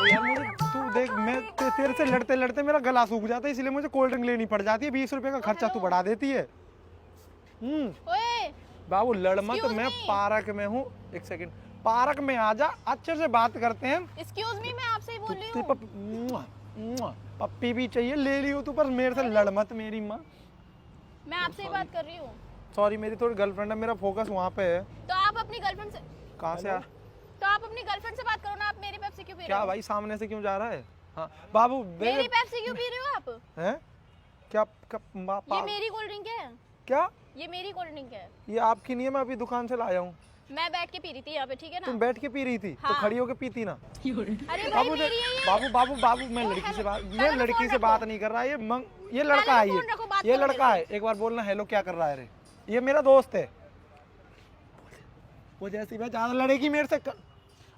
यार मुझे तू देख, मैं तेरे से लड़ते लड़ते मेरा गला सूख जाता है, इसलिए मुझे कोल्ड ड्रिंक लेनी पड़ जाती है। 20 रुपए का खर्चा तू बढ़ा देती है। ओए बाबू लड़ मत, Excuse मैं me. पार्क में हूँ। एक सेकंड, पार्क में आ जा, अच्छे से बात करते हैं। एक्सक्यूज मी, मैं आपसे ही बोल रही हूँ। पप्पी भी चाहिए, ले ली हो तू, पर मेरे से लड़ मत मेरी माँ। मैं आपसे ही बात कर रही हूँ। सॉरी, मेरी थोड़ी गर्लफ्रेंड है, मेरा फोकस वहाँ पे है। तो आप अपनी गर्लफ्रेंड से कहाँ से आ? तो आप अपनी गर्लफ्रेंड से बात करो ना, आप मेरी पेप्सी क्यों पी रहे क्या हो? भाई सामने से क्यों जा रहा है? हाँ बाबू, मेरी पेप्सी क्यों पी रहे हो आप? हैं? क्या ये मेरी कोल्ड ड्रिंक है। क्या? ये मेरी कोल्ड ड्रिंक है। ये आपकी नहीं है, मैं अभी दुकान से लाया हूँ। मैं बैठ के पी रही थी यहाँ पे, ठीक है ना? तुम बैठ के पी रही थी तो हाँ। खड़ी होके पीती ना। अरे भाई बाबू मेरी है ये। बाबू बाबू बाबू, मैं लड़की से बात, मैं लड़की से बात नहीं कर रहा। ये लड़का है, फोन रखो, बात ये करो लड़का है। एक बार बोलना हेलो क्या कर रहा है रे। ये मेरा दोस्त है। वो जैसी मैं ज्यादा लड़ेगी मेरे से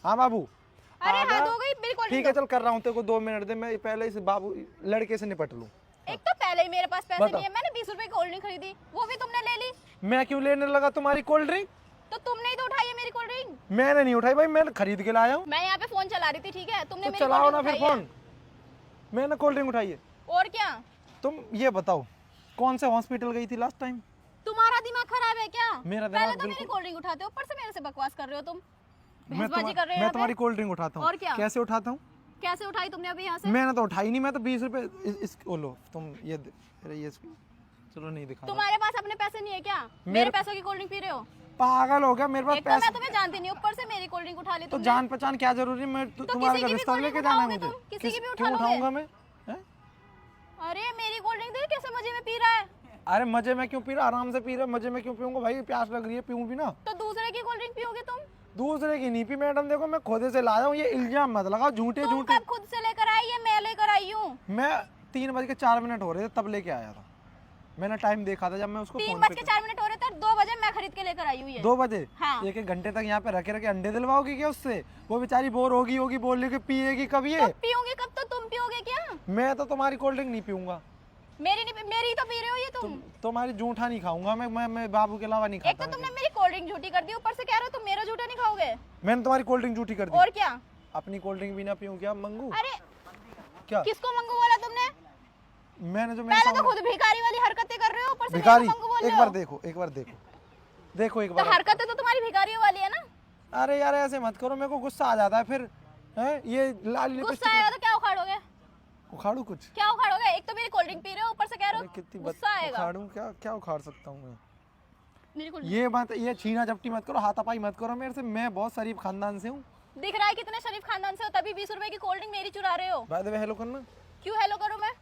हाँ बाबू अरे आजा। हद हो गई, बिल्कुल ठीक है चल कर रहा हूँ, तेरे को 2 मिनट दे, मैं पहले इस बाबू लड़के से निपट लूँ। एक तो पहले ही मेरे पास पैसे बताओ। नहीं है, मैंने 20 रुपए की कोल्ड ड्रिंक खरीदी, वो भी तुमने ले ली। मैं क्यों लेने लगा तुम्हारी कोल्ड ड्रिंक? तो तुमने ही तो उठाई है मेरी कोल्ड ड्रिंक। मैंने नहीं उठाई भाई, मैं खरीद के लाया हूँ। मैं यहाँ पे फोन चला रही थी, ठीक है? तुमने तो मेरी चलाओ कोल्ड ना ड्रिंक फिर उठाई है। फोन। मैंने कोल्ड ड्रिंक उठाई है। और क्या? तुम ये बताओ कौन से हॉस्पिटल गई थी लास्ट टाइम? तुम्हारा दिमाग खराब है क्या? मेरा पहले दिमाग तो मेरी बिल्कुल- कोल्ड ड्रिंक उठाते हो, ऊपर से मेरे से बकवास कर रहे हो तुम। मैं बहसबाजी कर रहे हो मैं यहाँ तुम्हारी पे। कोल्ड ड्रिंक उठाता हूँ। और क्या? कैसे उठाता हूँ? कैसे उठाई तुमने अभी यहाँ से? मैंने तो उठाई नहीं, मैं तो 20 रुपए इस लो तुम ये अरे ये चलो नहीं दिखा। तुम्हारे पास अपने पैसे नहीं है क्या? मेरे पैसों की कोल्ड ड्रिंक पी रहे हो? पागल हो गया, मेरे पास एक तो मैं पैसे। तुम्हें जानती नहीं, ऊपर से मेरी कोल्ड ड्रिंक उठा ली तो तुमने। जान पहचान क्या जरूरी है? मैं तुम्हारा किसी की भी रिश्ता कोल्ड लेके ड्रिंक जाना है उठाओगे मुझे। तुम, किसी की भी क्यों उठा लोगे। उठाऊंगा मैं? हैं? अरे मेरी कोल्ड ड्रिंक देख कैसे मजे में पी रहा है। अरे मजे में क्यों पी रहा, आराम से पी रहा, मजे में क्यों पीऊंगा भाई? प्यास लग रही है, पीऊं भी ना। तो दूसरे की कोल्ड ड्रिंक पियोगे तुम? दूसरे की नहीं पी मैडम, देखो मैं खुद से लाया हूँ, ये इल्जाम मत लगाओ झूठे तुम झूठे। कब खुद से लेकर आई है? मैं लेकर आई हूँ। मैं 3:04 हो रहे थे तब लेके आया था। मैंने टाइम देखा था जब मैं उसको 3:04 हो रहे थे, 2 बजे मैं खरीद के लेकर आई हूँ ये। 2 बजे। हाँ। 1 घंटे तक यहाँ पे रखे रखे अंडे दिलवाओगी क्या उससे? वो बेचारी बोर होगी बोल के पिएगी कब ये? तो पियोगे कब? तो तुम पियोगे क्या? मैं तो तुम्हारी कोल्ड ड्रिंक नहीं पीऊंगा। मेरी तो पी रहे हो ये तुम। तुम्हारी जूठा नहीं खाऊंगा मैं बाबू के अलावा नहीं एक खाता। तो तुमने मेरी कोल्ड ड्रिंक झूठी कर दी, ऊपर से कह रहे हो तुम मेरा झूठा नहीं खाओगे। मैंने तुम्हारी कोल्ड ड्रिंक झूठी कर दी। और क्या? अपनी कोल्ड ड्रिंक भी ना पीऊं क्या मंगू? अरे क्या किसको मंगू बोला तुमने? मैंने जो मेरे पहले तो सामने खुद भिखारी वाली हरकतें कर रहे हो, ऊपर से मेरे भिखारी, को मंगू बोल रहे एक हो। बार देखो एक बार देखो एक तो बार। हरकतें तो तुम्हारी भिखारियों वाली है ना। अरे यार ऐसे मत करो, मेरे को गुस्सा आ जाता है फिर। हैं ये लाल गुस्सा लिपस्टिक आएगा तो क्या उखाड़ोगे? उखाड़ू कुछ? क्या उखाड़ोगे? एक तो मेरी कोल्ड ड्रिंक पी रहे हो, ऊपर से कह रहे अरे हो कितनी गुस्सा आएगा। उखाड़ू? क्या उखाड़ सकता हूँ मैं? मेरी कोल्ड ये बात, ये छीना झपटी मत करो, हाथापाई मत करो मेरे से। मैं बहुत शरीफ खानदान से हूँ। दिख रहा है कितने शरीफ खानदान से हो, तभी 20 रुपए की कोल्ड ड्रिंक मेरी चुरा रहे हो। बाय द वे हेलो करना। क्यों हेलो करूं मैं?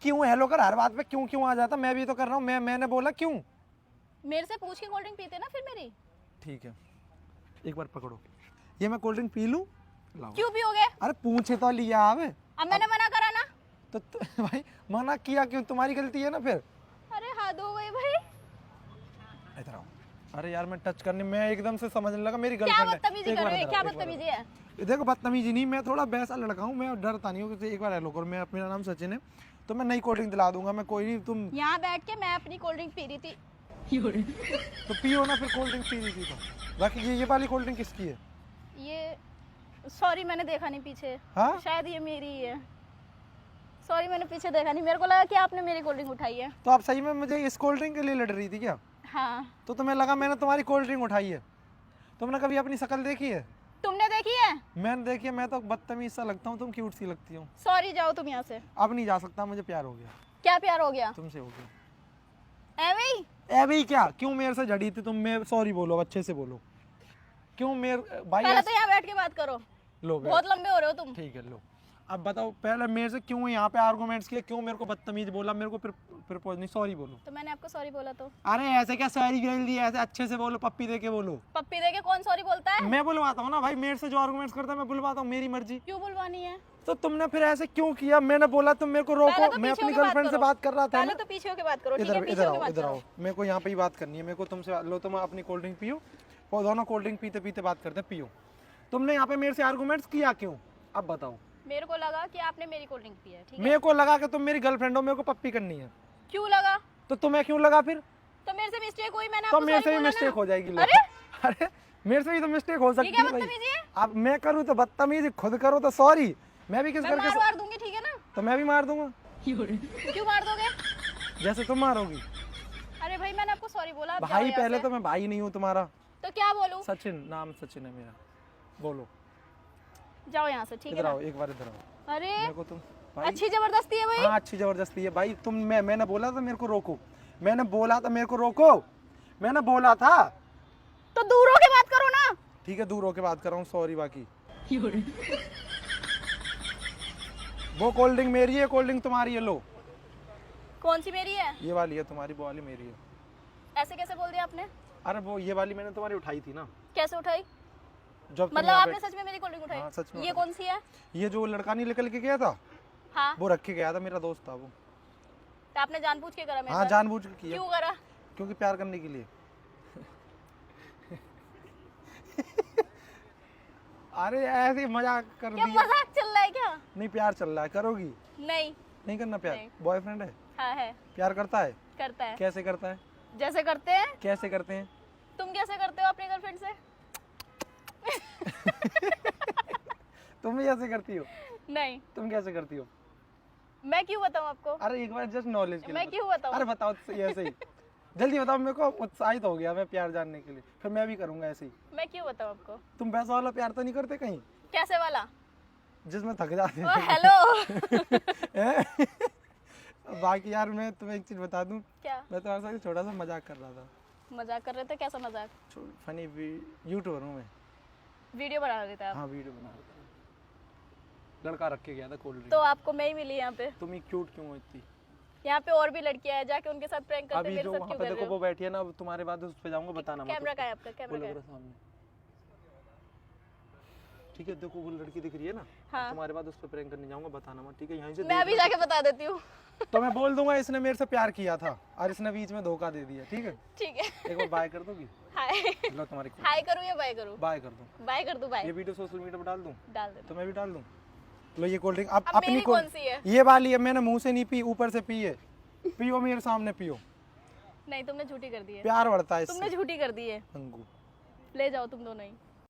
क्यों हेलो कर? हर बात पे क्यों आ जाता? मैं भी तो कर रहा हूँ। मैंने बोला क्यों? मेरे से पूछ के कोल्ड ड्रिंक पीते ना फिर मेरी। ठीक है एक बार पकड़ो, ये मैं कोल्ड ड्रिंक पी लूं? लाओ। क्यों पियोगे? अरे पूछे तो लिया आवे। अब मैंने मना करा ना। तो भाई मना किया क्यों? तुम्हारी गलती है ना फिर। अरे हद हो गई भाई। इधर आओ। अरे यार मैं टच करने, मैं एकदम से समझने लगा मेरी क्या गर्लफ्रेंड है। बदतमीजी एक कर बार रहे हो? इधर क्या आओ, एक बार बदतमीजी है? इधर। देखो बदतमीजी नहीं, मैं थोड़ा वैसा लड़का हूँ, मैं डरता नहीं हूँ कि एक बार हेलो करो। मैं, मेरा नाम सचिन है, तो मैं नई कोल्ड ड्रिंक दिला दूंगा। मैं कोई नहीं, तुम यहाँ बैठ के मैं अपनी कोल्ड ड्रिंक पी रही थी। तो पियो ना फिर। कोल्ड ड्रिंक पी रही थी तो बाकी ये वाली कोल्ड ड्रिंक किसकी है? ये सॉरी मैंने देखा नहीं पीछे। हाँ? शायद ये मेरी ही है। सॉरी मैंने पीछे देखा नहीं, मेरे को लगा कि आपने मेरी कोल्ड ड्रिंक उठाई है। तो आप सही में मुझे इस कोल्ड ड्रिंक के लिए लड़ रही थी क्या? हाँ। तो तुम्हें लगा मैंने तुम्हारी कोल्ड ड्रिंक उठाई है? तुमने कभी अपनी शक्ल देखी है? तुमने देखी है? मैंने देखी है। मैं तो बदतमीज सा लगता हूँ, तुम क्यूट सी लगती हो। सॉरी जाओ तुम यहाँ से। अब नहीं जा सकता, मुझे प्यार हो गया। क्या प्यार हो गया? तुमसे हो गया। एवे ही? ए भाई क्या? क्यों मेरे से जड़ी थी तुम? मैं सॉरी बोलो, अच्छे से बोलो। क्यों मेरे भाई पहले तो यहाँ बैठ के बात करो। लो बहुत लंबे हो रहे हो तुम। ठीक है लो। अब बताओ पहले मेरे से क्यों यहाँ पे आर्गुमेंट्स किए? क्यों मेरे को बदतमीज बोला? मेरे को प्रपोज नहीं, सॉरी बोलो। तो मैंने आपको सॉरी बोला तो? अरे ऐसे क्या सॉरी बोल दी? ऐसे अच्छे से बोलो, पप्पी दे के बोलो। पप्पी दे के कौन सॉरी बोलता है? मैं बुलवाता हूँ ना भाई, मेरे से जो आर्गुमेंट्स करता है मैं बुलवाता हूँ, मेरी मर्जी। क्यों बुलवानी है? तो तुमने फिर ऐसे क्यों किया? मैंने बोला तुम मेरे को पहले रोको, तो मैं पीछे अपनी होके गर्लफ्रेंड से बात कर रहा था पहले ना। तो पीछे होके बात करो, ठीक है? इधर पीछे इधर होके आओ, बात इधर करो। आओ। मेरे को यहाँ पे ही बात करनी है। मेरे को तुमसे लो, तुम अपनी कोल्ड ड्रिंक पियो और दोनों कोल्ड ड्रिंक पीते पीते बात करते हैं। पियो। तुमने यहाँ पे मेरे से आर्गुमेंट्स किया क्यों? अब बताओ। मेरे को लगा कि आपने मेरी कोल्ड ड्रिंक पी है, ठीक है? मेरे को लगा कि तुम मेरी गर्लफ्रेंड हो, मेरे को पप्पी करनी है। क्यों लगा? तो तुम्हें क्यों लगा फिर? तो मेरे से मिस्टेक हुई, मैंने तो आपको मेरे से सॉरी भी बोला मिस्टेक ना। हो जाएगी। लो। अरे अरे मेरे से भी तो मिस्टेक हो ये सकती क्या है भाई। बदतमीजी है? अब मैं करूँ तो बदतमीजी, खुद करो तो सॉरी। मैं भी किस मैं करके मार दूंगी, ठीक है ना? तो मैं भी मार दूंगा क्यों मार दोगे? जैसे तुम मारोगी। अरे भाई मैंने आपको सॉरी बोला, आप जाओ भाई यहाँ पहले से। तो मैं भाई नहीं हूँ तुम्हारा। तो क्या बोलूं? सचिन, नाम सचिन है मेरा। बोलो। जाओ यहाँ से, ठीक है इधर ना? आओ, एक बार इधर आओ। अरे मेरे को तुम भाई, अच्छी जबरदस्ती है भाई। हाँ अच्छी जबरदस्ती है भाई। मैंने बोला था मेरे को रोको, मैंने बोला था मेरे को रोको, मैंने बोला था। तो दूर होके बात करो ना। ठीक है, दूर होके बात कर रहा हूँ, सॉरी। बाकी वो कोल्ड ड्रिंक मेरी है, कोल्ड ड्रिंक तुम्हारी है। लो, कौन सी मेरी है? ये वाली है तुम्हारी, वो वाली मेरी है। ऐसे कैसे बोल दिया आपने? अरे वो ये वाली मैंने तुम्हारी उठाई थी ना, कैसे उठाई? जब तुम मतलब यहाँ आपने सच में मेरी कोल्ड ड्रिंक उठाई? हाँ, सच में ये कौन सी है? ये जो लड़का नहीं निकल के गया था, हाँ, वो रख के गया था, मेरा दोस्त था वो। तो आपने जानबूझ के करा मेरे हाँ साथ? जानबूझ के किया, क्यों करा? क्योंकि प्यार करने के लिए। अरे ऐसे मजाक कर क्या दिया। मजाक चल रहा है क्या? नहीं, प्यार चल रहा है। करोगी? नहीं। नहीं करना प्यार? नहीं। बॉयफ्रेंड है? हाँ है। प्यार करता है? करता है। कैसे करता है? जैसे करते हैं। कैसे करते हैं? तुम कैसे करते हो अपनी गर्लफ्रेंड से? तुम भी ऐसे करती हो? नहीं। तुम कैसे करती हो? मैं क्यों बताऊं आपको? अरे एक बार जस्ट नॉलेज के लिए मैं क्यों बताऊं? अरे बताओ तो सही, ऐसे ही जल्दी बताओ। मेरे को उत्साहित हो गया मैं प्यार जानने के लिए, फिर मैं भी करूंगा ऐसे ही। मैं क्यों बताऊं आपको? तुम वैसा वाला प्यार तो नहीं करते कहीं, कैसे वाला? जिसमें थक जाते ओ हेलो। हैं? बाकी यार मैं तुम्हें एक चीज बता दूं, क्या? मैं तुम्हारे साथ छोटा सा मजाक कर रहा था। मजाक कर रहे थे? कैसा मजाक? फनी यूट्यूबर हूँ मैं। वीडियो बना रहे थे आप? हाँ वीडियो बना रहा था। लड़का रख के गया था कोल्ड तो ड्रिंक। आपको मैं ही मिली यहाँ पे? तुम ही क्यूट क्यों हो इतनी? यहाँ पे और भी लड़कियां हैं, जाके उनके साथ प्रैंक करते, अभी मेरे जो साथ वहाँ क्यों पे कर देखो रहे वो हो? बैठी है ना, अब तुम्हारे बाद उस पे जाऊंगा, बताना मत कैमरा उसको। कहाँ है आपका? वो कैमरा लग कहाँ रहा है? सामने। ठीक है, देखो वो लड़की दिख रही है ना, हाँ। तुम्हारे बाद उस पे प्रैंक करने जाऊंगा, बताना मत, ठीक है? यहीं से मैं अभी जाके बता देती हूँ। तो मैं बोल दूंगा इसने मेरे से प्यार किया था और इसने बीच में धोखा दे दिया, ठीक है? ठीक है। एक बार बाय कर दोगी? हाय। लो तुम्हारी हाय करूँ या बाय करूँ? बाय कर दूं। बाय कर दूँ? बाय। ये वीडियो सोशल मीडिया पे डाल दूं? डाल दे। तो मैं भी डाल दूं। लो ये कोल्ड ड्रिंक अब अब अपनी मेरी कौन सी है? ये वाली है, मैंने मुंह से नहीं पी, ऊपर से पी है। पियो मेरे सामने पियो, नहीं तुमने झूठी कर दी है। प्यार बढ़ता है तुमने इससे। झूठी कर दी है। अंगू ले जाओ तुम दोनों ही।